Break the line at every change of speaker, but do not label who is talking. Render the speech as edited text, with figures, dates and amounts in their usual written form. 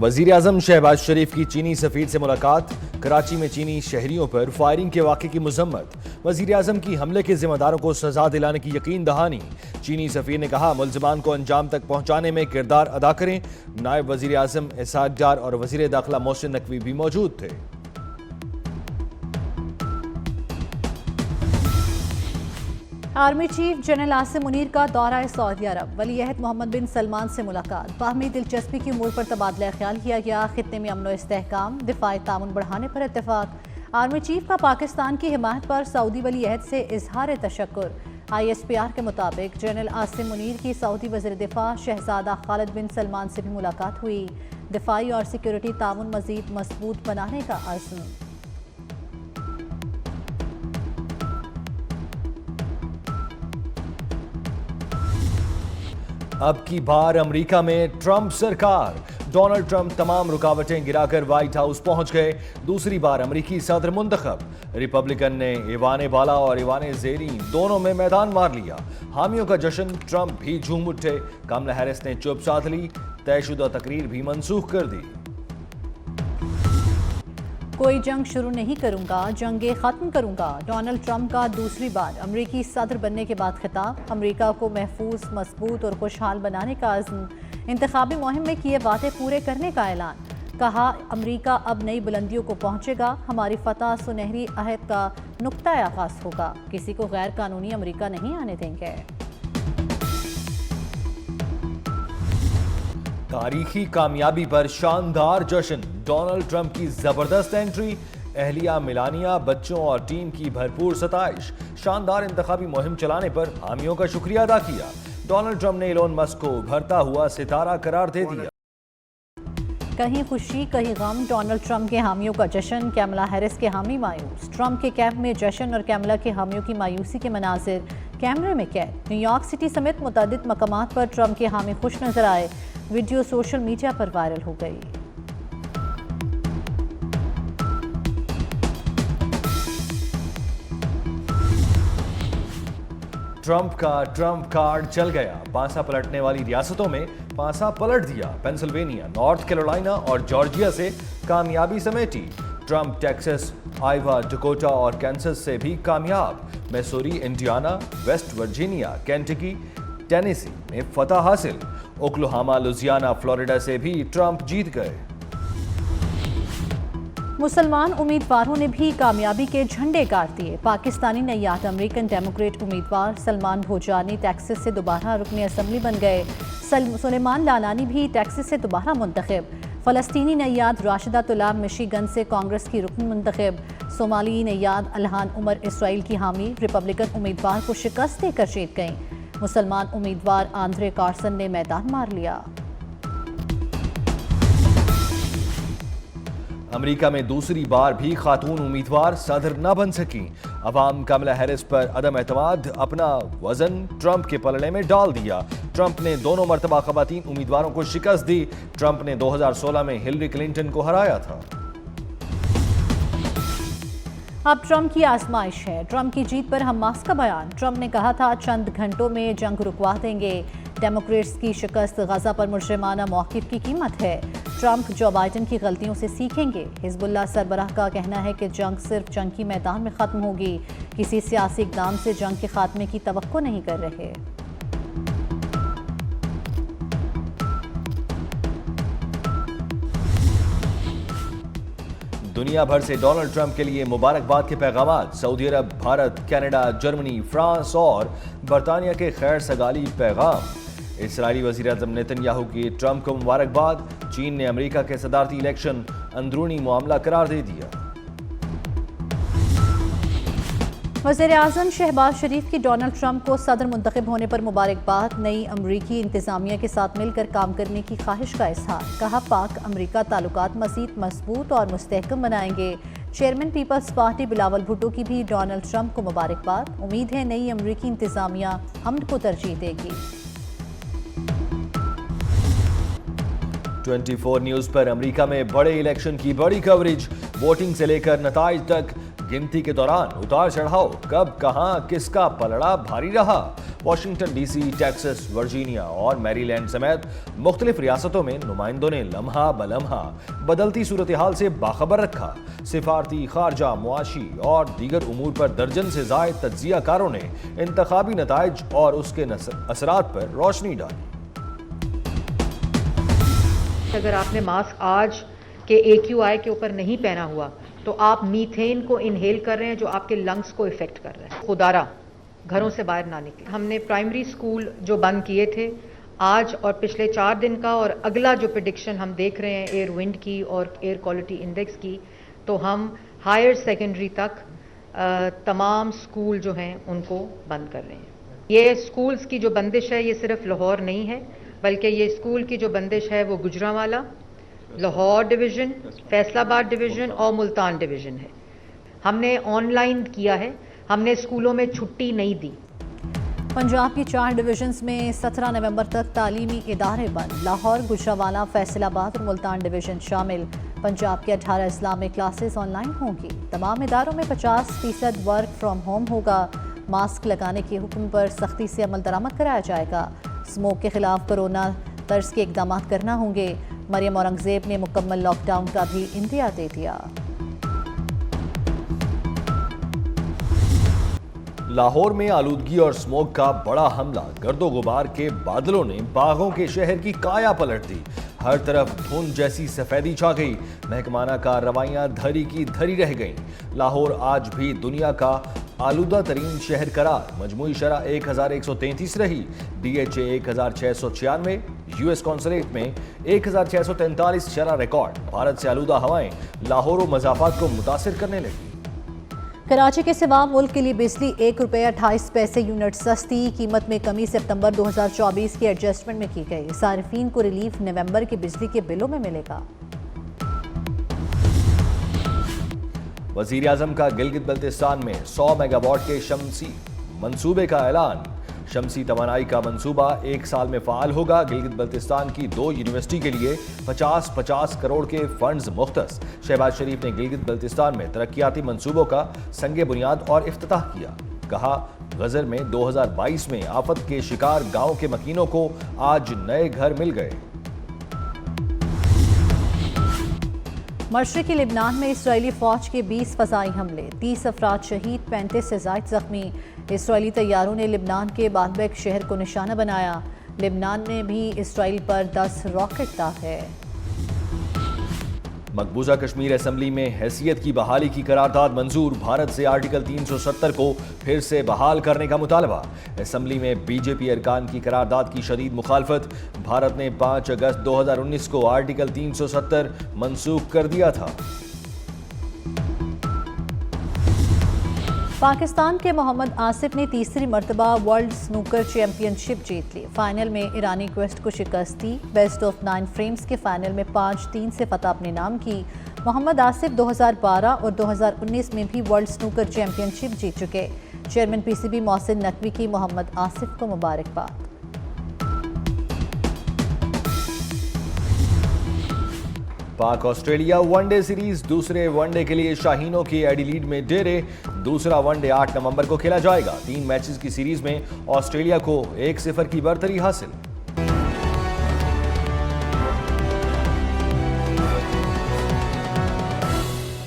وزیر اعظم شہباز شریف کی چینی سفیر سے ملاقات، کراچی میں چینی شہریوں پر فائرنگ کے واقعے کی مذمت، وزیر اعظم کی حملے کے ذمہ داروں کو سزا دلانے کی یقین دہانی۔ چینی سفیر نے کہا ملزمان کو انجام تک پہنچانے میں کردار ادا کریں۔ نائب وزیر اعظم اسحاق ڈار اور وزیر داخلہ محسن نقوی بھی موجود تھے۔
Army chief general Asim Munir کا دورہ سعودی عرب، ولی عہد محمد بن سلمان سے ملاقات، باہمی دلچسپی کی امور پر تبادلہ خیال کیا گیا، خطے میں امن و استحکام، دفاعی تعاون بڑھانے پر اتفاق۔ آرمی چیف کا پاکستان کی حمایت پر سعودی ولی عہد سے اظہار تشکر۔ ISPR کے مطابق جنرل عاصم منیر کی سعودی وزیر دفاع شہزادہ خالد بن سلمان سے بھی ملاقات ہوئی، دفاعی اور سیکیورٹی تعاون مزید مضبوط بنانے کا عزم۔
اب کی بار امریکہ میں ٹرمپ سرکار، ڈونلڈ ٹرمپ تمام رکاوٹیں گرا کر وائٹ ہاؤس پہنچ گئے، دوسری بار امریکی صدر منتخب۔ ریپبلکن نے ایوان بالا اور ایوان زیریں دونوں میں میدان مار لیا، حامیوں کا جشن، ٹرمپ بھی جھوم اٹھے، کملا ہیرس نے چپ سادھ لی، طے شدہ تقریر بھی منسوخ کر دی۔
کوئی جنگ شروع نہیں کروں گا، جنگیں ختم کروں گا، ڈونلڈ ٹرمپ کا دوسری بار امریکی صدر بننے کے بعد خطاب، امریکہ کو محفوظ، مضبوط اور خوشحال بنانے کا عزم، انتخابی مہم میں کیے وعدے پورے کرنے کا اعلان، کہا امریکہ اب نئی بلندیوں کو پہنچے گا، ہماری فتح سنہری عہد کا نقطہ آغاز ہوگا، کسی کو غیر قانونی امریکہ نہیں آنے دیں گے۔
تاریخی کامیابی پر شاندار جشن، ڈونلڈ ٹرمپ کی زبردست انٹری، اہلیہ میلانیا، بچوں اور ٹیم کی بھرپور ستائش، شاندار انتخابی مہم چلانے پر حامیوں کا شکریہ ادا کیا۔ ڈونلڈ ٹرمپ نے ایلون مسک کو ابھرتا ہوا ستارہ قرار دے دیا۔
کہیں خوشی کہیں غم، ڈونلڈ ٹرمپ کے حامیوں کا جشن، کیملا ہیرس کے حامی مایوس، ٹرمپ کے کیمپ میں جشن اور کیملا کے حامیوں کی مایوسی کے مناظر کیمرے میں قید۔ نیو یارک سٹی سمیت متعدد مقامات پر ٹرمپ کے حامی خوش نظر آئے، ویڈیو سوشل میڈیا پر وائرل ہو گئی۔
ٹرمپ کا ٹرمپ کارڈ چل گیا، پانسا پلٹنے والی ریاستوں میں پانسا پلٹ دیا، پینسلوینیا، نارتھ کیرولینا اور جارجیا سے کامیابی سمیٹی، ٹرمپ ٹیکسس، آئیوا، ڈکوٹا اور کینسس سے بھی کامیاب، Missouri, Indiana, West Virginia, Kentucky, Tennessee میں فتح حاصل، اوکلاہوما، لوزیانا، فلوریڈا سے بھی ٹرمپ جیت گئے۔
مسلمان امیدواروں نے بھی کامیابی کے جھنڈے گاڑ دیے، پاکستانی نیاد امریکن ڈیموکریٹ امیدوار سلمان بھوجانی ٹیکسس سے دوبارہ رکن اسمبلی بن گئے، سلیمان لالانی بھی ٹیکسس سے دوبارہ منتخب، فلسطینی نیاد راشدہ طلاب مشیگن سے کانگریس کی رکن منتخب، صومالی نیاد الہان عمر اسرائیل کی حامی ریپبلکن امیدوار کو شکست دے کر جیت گئیں، مسلمان امیدوار آندرے کارسن نے میدان مار لیا۔
امریکہ میں دوسری بار بھی خاتون امیدوار صدر نہ بن سکیں، عوام کملا ہیرس پر عدم اعتماد اپنا وزن ٹرمپ کے پلڑے میں ڈال دیا، ٹرمپ نے دونوں مرتبہ خواتین امیدواروں کو شکست دی، ٹرمپ نے 2016 میں ہلری کلنٹن کو ہرایا تھا۔
اب ٹرمپ کی آزمائش ہے، ٹرمپ کی جیت پر حماس کا بیان، ٹرمپ نے کہا تھا چند گھنٹوں میں جنگ رکوا دیں گے، ڈیموکریٹس کی شکست غزہ پر مجرمانہ موقف کی قیمت ہے، ٹرمپ جو بائیڈن کی غلطیوں سے سیکھیں گے، حزب اللہ سربراہ کا کہنا ہے کہ جنگ صرف جنگ کی میدان میں ختم ہوگی، کسی سیاسی اقدام سے جنگ کے خاتمے کی توقع نہیں کر رہے۔
دنیا بھر سے ڈونلڈ ٹرمپ کے لیے مبارکباد کے پیغامات، سعودی عرب، بھارت، کینیڈا، جرمنی، فرانس اور برطانیہ کے خیر سگالی پیغام، اسرائیلی وزیر اعظم نیتن یاہو کی ٹرمپ کو مبارکباد، چین نے امریکہ کے صدارتی الیکشن اندرونی معاملہ قرار دے دیا۔
وزیر اعظم شہباز شریف کی ڈونلڈ ٹرمپ کو صدر منتخب ہونے پر مبارکباد، نئی امریکی انتظامیہ کے ساتھ مل کر کام کرنے کی خواہش کا اظہار، کہا پاک امریکہ تعلقات مزید مضبوط اور مستحکم بنائیں گے، چیئرمین پیپلز پارٹی بلاول بھٹو کی بھی ڈونلڈ ٹرمپ کو مبارکباد، امید ہے نئی امریکی انتظامیہ امن کو ترجیح دے گی۔
24 نیوز پر امریکہ میں بڑے الیکشن کی بڑی کوریج، ووٹنگ سے لے کر نتائج تک، گنتی کے دوران اتار چڑھاؤ، کب کہاں کس کا پلڑا بھاری رہا، Washington D C, Texas, Virginia اور میری لینڈ سمیت مختلف ریاستوں میں نمائندوں نے لمحہ بلمحہ بدلتی صورتحال سے باخبر رکھا۔ سفارتی، خارجہ، معاشی اور دیگر امور پر درجن سے زائد تجزیہ کاروں نے انتخابی نتائج اور اس کے اثرات پر روشنی ڈالی۔
اگر آپ نے ماسک آج کے AQI کے اوپر نہیں پہنا ہوا تو آپ میتھین کو انہیل کر رہے ہیں جو آپ کے لنگس کو افیکٹ کر رہا ہے۔ خدارا گھروں سے باہر نہ نکلیں۔ ہم نے پرائمری اسکول جو بند کیے تھے آج اور پچھلے 4 دن کا اور اگلا جو پریڈکشن ہم دیکھ رہے ہیں ایئر ونڈ کی اور ایئر کوالٹی انڈیکس کی، تو ہم ہائر سیکنڈری تک تمام اسکول جو ہیں ان کو بند کر رہے ہیں۔ یہ اسکولز کی جو بندش ہے یہ صرف لاہور نہیں ہے، بلکہ یہ اسکول کی جو بندش ہے وہ گجرانوالہ، لاہور ڈویژن، فیصل آباد ڈویژن اور ملتان ڈویژن ہے۔ ہم نے آن لائن کیا ہے، ہم نے اسکولوں میں چھٹی نہیں دی۔
پنجاب کی 4 ڈویژنز میں 17 نومبر تک تعلیمی ادارے بند، لاہور، گجرانوالہ، فیصل آباد اور ملتان ڈویژن شامل۔ پنجاب کے 18 اضلاع میں کلاسز آن لائن ہوں گی۔ تمام اداروں میں 50% ورک فرام ہوم ہوگا۔ ماسک لگانے کے حکم پر سختی سے عمل درآمد کرایا جائے گا۔ اسموک کے خلاف کورونا طرز کے اقدامات کرنا ہوں گے۔ مریم اورنگزیب نے مکمل لاک ڈاؤن کا بھی اندیا دے دیا۔
لاہور میں آلودگی اور اسموگ کا بڑا حملہ، گرد و غبار کے بادلوں نے باغوں کے شہر کی کایا پلٹ دی۔ ہر طرف دھند جیسی سفیدی چھا گئی، محکمانہ کارروائیاں دھری کی دھری رہ گئیں۔ لاہور آج بھی دنیا کا آلودہ ترین شہر قرار، مجموعی شرح 1133 رہی، DHA 1696، US کونسلیٹ میں 1643 شرح ریکارڈ۔ بھارت سے آلودہ ہوائیں لاہور و مضافات کو متاثر کرنے لگی۔
کراچی کے سوا ملک کے لیے بجلی ₹1.28 یونٹ سستی، قیمت میں کمی سپتمبر 2024 کی ایڈجسٹمنٹ میں کی گئی۔ صارفین کو ریلیف نومبر کے بجلی کے بلوں میں ملے گا۔
وزیر اعظم کا گلگت بلتستان میں 100 میگا واٹ کے شمسی منصوبے کا اعلان۔ شمسی توانائی کا منصوبہ 1 سال میں فعال ہوگا۔ گلگت بلتستان کی 2 یونیورسٹی کے لیے 50 کروڑ کے فنڈز مختص۔ شہباز شریف نے گلگت بلتستان میں ترقیاتی منصوبوں کا سنگ بنیاد اور افتتاح کیا۔ کہا، غزر میں 2022 میں آفت کے شکار گاؤں کے مکینوں کو آج نئے گھر مل گئے۔
مشرقی لبنان میں اسرائیلی فوج کے 20 فضائی حملے، 30 افراد شہید، 35 سے زائد زخمی۔ اسرائیلی طیاروں نے لبنان کے بالبیک شہر کو نشانہ بنایا۔ لبنان میں بھی اسرائیل پر 10 راکٹ داغ ہے۔
مقبوضہ کشمیر اسمبلی میں حیثیت کی بحالی کی قرارداد منظور، بھارت سے آرٹیکل 370 کو پھر سے بحال کرنے کا مطالبہ۔ اسمبلی میں BJP ارکان کی قرارداد کی شدید مخالفت، بھارت نے 5 اگست 2019 کو آرٹیکل 370 منسوخ کر دیا تھا۔
پاکستان کے محمد آصف نے تیسری مرتبہ ورلڈ سنوکر چیمپئن شپ جیت لی۔ فائنل میں ایرانی کویسٹ کو شکست دی۔ بیسٹ آف 9 فریمز کے فائنل میں 5-3 سے فتح اپنے نام کی۔ محمد آصف 2012 اور 2019 میں بھی ورلڈ سنوکر چیمپئن شپ جیت چکے۔ چیئرمین PCB محسن نقوی کی محمد آصف کو مبارکباد۔
پاک آسٹریلیا ون ڈے سیریز، دوسرے ون ڈے کے لیے شاہینوں کے ایڈیلیڈ میں ڈیرے۔ دوسرا ون ڈے 8 نومبر کو کھیلا جائے گا۔ 3 میچز کی سیریز میں آسٹریلیا کو 1-0 کی برتری حاصل۔